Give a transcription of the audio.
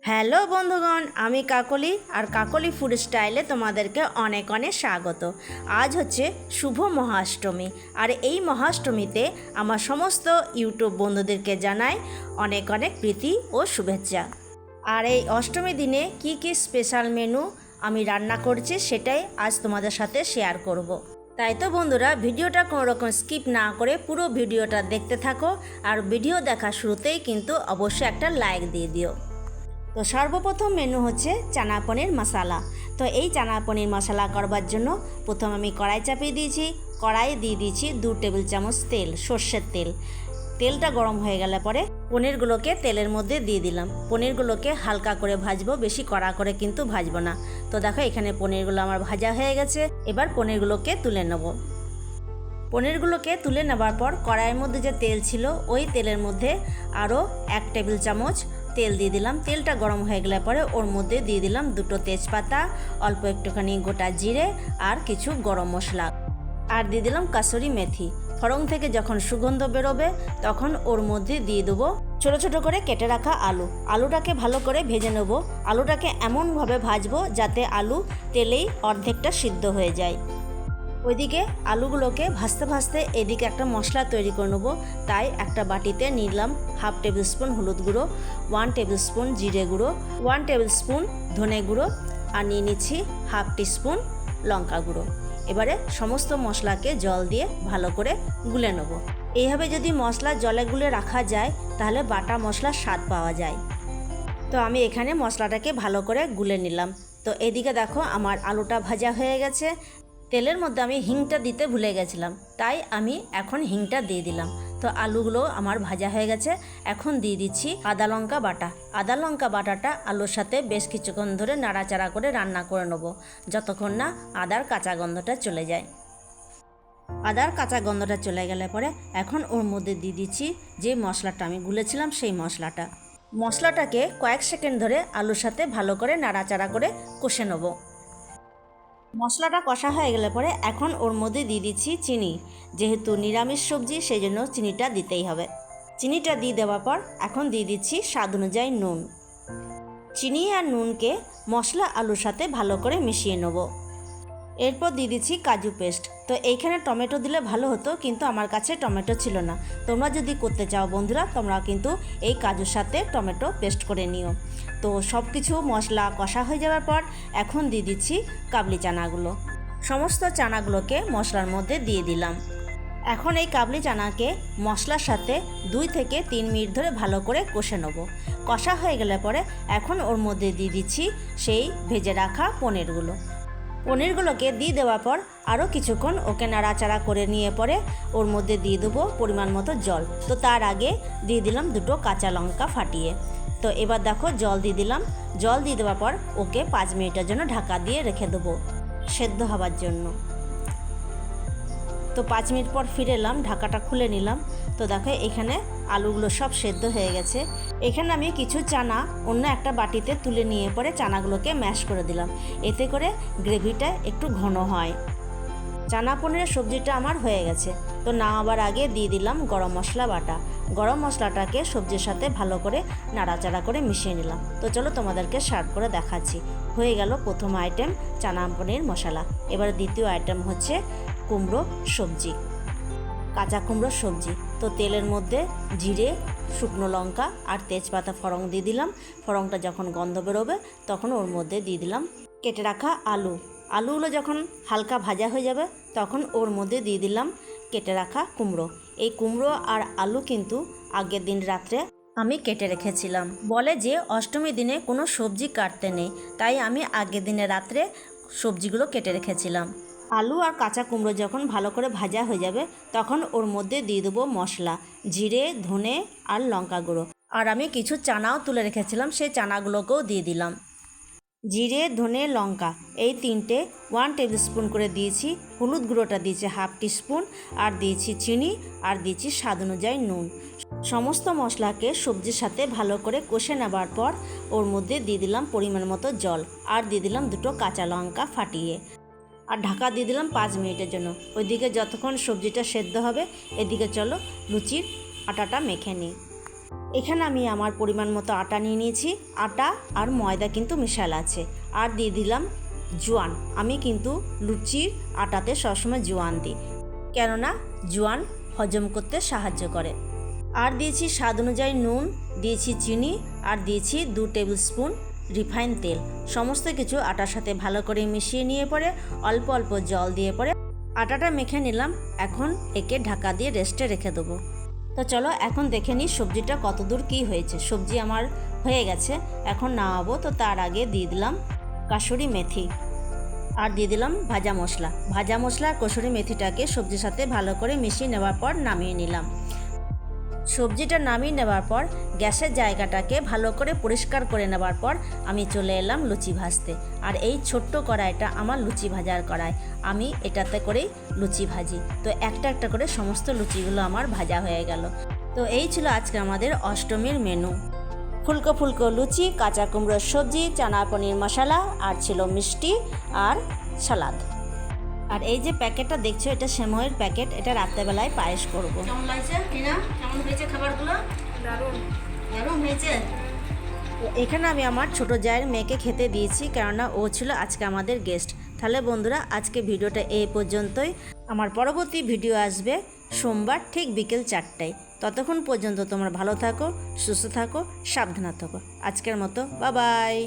Hello বন্ধুগণ, আমি কাকলি আর কাকলি food স্টাইলে তোমাদেরকে অনেক অনেক স্বাগত। আজ হচ্ছে শুভ মহাষ্টমী, আর এই মহাষ্টমীতে আমার সমস্ত ইউটিউব বন্ধুদেরকে জানাই অনেক অনেক প্রীতি ও শুভেচ্ছা। আর এই অষ্টমী দিনে কি কি স্পেশাল মেনু আমি রান্না করছি সেটাই আজ তোমাদের সাথে শেয়ার করব। তাই তো বন্ধুরা, ভিডিওটা কোনো রকম স্কিপ না করে পুরো ভিডিওটা দেখতে থাকো, আর ভিডিও দেখা শুরুতেই কিন্তু অবশ্যই একটা লাইক দিয়ে দিও। তো সর্বপ্রথম মেনু হচ্ছে চানা পনির মশলা। তো এই চানা পনির মশলা করবার জন্য প্রথম আমি কড়াই চাপিয়ে দিয়েছি। কড়াইয়ে দিয়ে দিয়েছি 2 টেবিল চামচ তেল, সর্ষের তেল। তেলটা গরম হয়ে গেলে পরে পনিরগুলোকে তেলের মধ্যে দিয়ে দিলাম। পনিরগুলোকে হালকা করে ভাজবো, বেশি কড়া করে কিন্তু ভাজবো না। তো দেখো এখানে পনিরগুলো আমার ভাজা হয়ে গেছে। এবার পনিরগুলোকে তুলে নেব। পনিরগুলোকে তুলে নেবার পর কড়াইয়ের মধ্যে যে তেল ছিল ওই তেলের মধ্যে আরও 1 টেবিল চামচ তেল দিয়ে দিলাম। তেলটা গরম হয়ে গেলে পরে ওর মধ্যে দিয়ে দিলাম 2টো তেজপাতা, অল্প একটুখানি গোটা জিরে আর কিছু গরম মশলা, আর দিয়ে দিলাম কাসুরি মেথি। ফোড়ন থেকে যখন সুগন্ধ বেরোবে তখন ওর মধ্যে দিয়ে দেবো ছোটো ছোটো করে কেটে রাখা আলু। আলুটাকে ভালো করে ভেজে নেব। আলুটাকে এমনভাবে ভাজবো যাতে আলু তেলেই অর্ধেকটা সিদ্ধ হয়ে যায়। ওইদিকে আলুগুলোকে ভাজতে ভাজতে এদিকে একটা মশলা তৈরি করে নেবো। তাই একটা বাটিতে নিলাম 1/2 টেবিল স্পুন হলুদ গুঁড়ো, 1 টেবিল স্পুন জিরে গুঁড়ো, 1 টেবিল স্পুন ধনে গুঁড়ো, আর নিয়ে নিচ্ছি 1/2 টিস্পুন লঙ্কা গুঁড়ো। এবারে সমস্ত মশলাকে জল দিয়ে ভালো করে গুলে নেব। এইভাবে যদি মশলা জলে গুলে রাখা যায় তাহলে বাটা মশলার স্বাদ পাওয়া যায়। তো আমি এখানে মশলাটাকে ভালো করে গুলে নিলাম। তো এদিকে দেখো আমার আলুটা ভাজা হয়ে গেছে। তেলের মধ্যে আমি হিংটা দিতে ভুলে গেছিলাম, তাই আমি এখন হিংটা দিয়ে দিলাম। তো আলুগুলো আমার ভাজা হয়ে গেছে। এখন দিয়ে দিচ্ছি আদা লঙ্কা বাটা। আদা লঙ্কা বাটাটা আলুর সাথে বেশ কিছুক্ষণ ধরে নাড়াচাড়া করে রান্না করে নেব, যতক্ষণ না আদার কাঁচা গন্ধটা চলে যায়। আদার কাঁচা গন্ধটা চলে গেলে পরে এখন ওর মধ্যে দিয়ে দিচ্ছি যে মশলাটা আমি গুলেছিলাম সেই মশলাটাকে কয়েক সেকেন্ড ধরে আলুর সাথে ভালো করে নাড়াচাড়া করে কষে নেব। মশলাটা কষা হয়ে গেলে পরে এখন ওর মধ্যে দিয়ে দিচ্ছি চিনি। যেহেতু নিরামিষ সবজি সেই জন্য চিনিটা দিতেই হবে। চিনিটা দিয়ে দেওয়ার পর এখন দিয়ে দিচ্ছি স্বাদ অনুযায়ী নুন। চিনি আর নুনকে মশলা আলুর সাথে ভালো করে মিশিয়ে নেব। এরপর দিয়ে দিচ্ছি কাজু পেস্ট। তো এইখানে টমেটো দিলে ভালো হতো, কিন্তু আমার কাছে টমেটো ছিল না। তোমরা যদি করতে চাও বন্ধুরা, তোমরা কিন্তু এই কাজুর সাথে টমেটো পেস্ট করে নিও। তো সব কিছু মশলা কষা হয়ে যাওয়ার পর এখন দিয়ে দিচ্ছি কাবলি চানাগুলো। সমস্ত চানাগুলোকে মশলার মধ্যে দিয়ে দিলাম। এখন এই কাবলি চানাকে মশলার সাথে 2 থেকে 3 মিনিট ধরে ভালো করে কষে নেব। কষা হয়ে গেলে পরে এখন ওর মধ্যে দিয়ে দিচ্ছি সেই ভেজে রাখা পনিরগুলোকে দিয়ে দেওয়ার পর আরও কিছুক্ষণ ওকে নাড়াচাড়া করে নিয়ে পরে ওর মধ্যে দিয়ে দেবো পরিমাণ মতো জল। তো তার আগে দিয়ে দিলাম 2টো কাঁচা লঙ্কা ফাটিয়ে। তো এবার দেখো জল দিয়ে দিলাম। জল দিয়ে দেওয়ার পর ওকে 5 মিনিটের জন্য ঢাকা দিয়ে রেখে দেবো সেদ্ধ হবার জন্য। তো 5 মিনিট পর ফিরে এলাম, ঢাকাটা খুলে নিলাম। তো দেখো এখানে আলুগুলো সব সেদ্ধ হয়ে গেছে। এখানে আমি কিছু চানা অন্য একটা বাটিতে তুলে নিয়ে পরে চানাগুলোকে ম্যাশ করে দিলাম, এতে করে গ্রেভিটা একটু ঘন হয়। চানা পনিরের সবজিটা আমার হয়ে গেছে। তো নামাবার আগে দিয়ে দিলাম গরম মশলা বাটা। গরম মশলাটাকে সবজির সাথে ভালো করে নাড়াচাড়া করে মিশিয়ে নিলাম। তো চলো তোমাদেরকে সার্ভ করে দেখাচ্ছি। হয়ে গেল প্রথম আইটেম চানা পনির মশলা। এবার দ্বিতীয় আইটেম হচ্ছে কুমড়ো সবজি, কাঁচা কুমড়োর সবজি। তো তেলের মধ্যে জিরে, শুকনো লঙ্কা আর তেজপাতা ফোড়ন দিয়ে দিলাম। ফোড়নটা যখন গন্ধ বেরোবে তখন ওর মধ্যে দিয়ে দিলাম কেটে রাখা আলুগুলো যখন হালকা ভাজা হয়ে যাবে তখন ওর মধ্যে দিয়ে দিলাম কেটে রাখা কুমড়ো। এই কুমড়ো আর আলু কিন্তু আগের দিন রাত্রে আমি কেটে রেখেছিলাম। বলে যে অষ্টমীর দিনে কোনো সবজি কাটতে নেই, তাই আমি আগের দিনে রাত্রে সবজিগুলো কেটে রেখেছিলাম। আলু আর কাঁচা কুমড়ো যখন ভালো করে ভাজা হয়ে যাবে তখন ওর মধ্যে দিয়ে দেবো মশলা, জিরে, ধনে আর লঙ্কা গুঁড়ো। আর আমি কিছু চানাও তুলে রেখেছিলাম, সেই চানাগুলোকেও দিয়ে দিলাম। জিরে, ধনে, লঙ্কা এই 3টে 1 টেবিল স্পুন করে দিয়েছি। হলুদ গুঁড়োটা দিয়েছি 1/2 টিস্পুন, আর দিয়েছি চিনি, আর দিয়েছি স্বাদ অনুযায়ী নুন। সমস্ত মশলাকে সবজির সাথে ভালো করে কষে নেবার পর ওর মধ্যে দিয়ে দিলাম পরিমাণ মতো জল, আর দিয়ে দিলাম 2টো কাঁচা লঙ্কা ফাটিয়ে, আর ঢাকা দিয়ে দিলাম 5 মিনিটের জন্য। ওইদিকে যতক্ষণ সবজিটা সেদ্ধ হবে এদিকে চলো লুচির আটাটা মেখে নিই। এখানে আমি আমার পরিমাণ মতো আটা নিয়ে নিয়েছি। আটা আর ময়দা কিন্তু মেশাল আছে। আর দিয়ে দিলাম জোয়ান। আমি কিন্তু লুচির আটাতে সবসময় জোয়ান দিই, কেননা জোয়ান হজম করতে সাহায্য করে। আর দিয়েছি স্বাদ অনুযায়ী নুন, দিয়েছি চিনি, আর দিয়েছি 2 টেবিল স্পুন রিফাইন তেল। সমস্ত কিছু আটার সাথে ভালো করে মিশিয়ে নিয়ে পরে অল্প অল্প জল দিয়ে পরে আটাটা মেখে নিলাম। এখন একে ঢাকা দিয়ে রেস্টে রেখে দেবো। তো চলো এখন দেখে নিই সবজিটা কতদূর কী হয়েছে। সবজি আমার হয়ে গেছে, এখন নামাবো। তো তার আগে দিয়ে দিলাম কাসুরি মেথি, আর দিয়ে দিলাম ভাজা মশলা। ভাজা মশলা আর কসুরি মেথিটাকে সবজির সাথে ভালো করে মিশিয়ে নেওয়ার পর নামিয়ে নিলাম। সবজিটা নামিয়ে নেওয়ার পর গ্যাসের জায়গাটাকে ভালো করে পরিষ্কার করে নেওয়ার পর আমি চলে এলাম লুচি ভাজতে। আর এই ছোট্ট কড়াইটা আমার লুচি ভাজার কড়াই, আমি এটাতে করেই লুচি ভাজি। তো একটা একটা করে সমস্ত লুচিগুলো আমার ভাজা হয়ে গেল। তো এই ছিল আজকে আমাদের অষ্টমীর মেনু। ফুলকো ফুলকো লুচি, কাঁচা কুমড়োর সবজি, চানা পনির মশলা, আর ছিল মিষ্টি আর সালাদ। আর এই যে প্যাকেটটা দেখছো, এটা সেময়ের প্যাকেট। এটা রাত্রেবেলায় পায়েস করব। কেমন লাগছে টিনা? কেমন হয়েছে খাবারগুলো? দারুণ দারুণ হয়েছে। এখানে আমি আমার ছোটো জায়ের মেয়েকে খেতে দিয়েছি, কেননা ও ছিল আজকে আমাদের গেস্ট। তাহলে বন্ধুরা, আজকে ভিডিওটা এই পর্যন্তই। আমার পরবর্তী ভিডিও আসবে সোমবার ঠিক বিকেল 4টায়। ততক্ষণ পর্যন্ত তোমরা ভালো থাকো, সুস্থ থাকো, সাবধানে থাকো। আজকের মতো বাই বাই।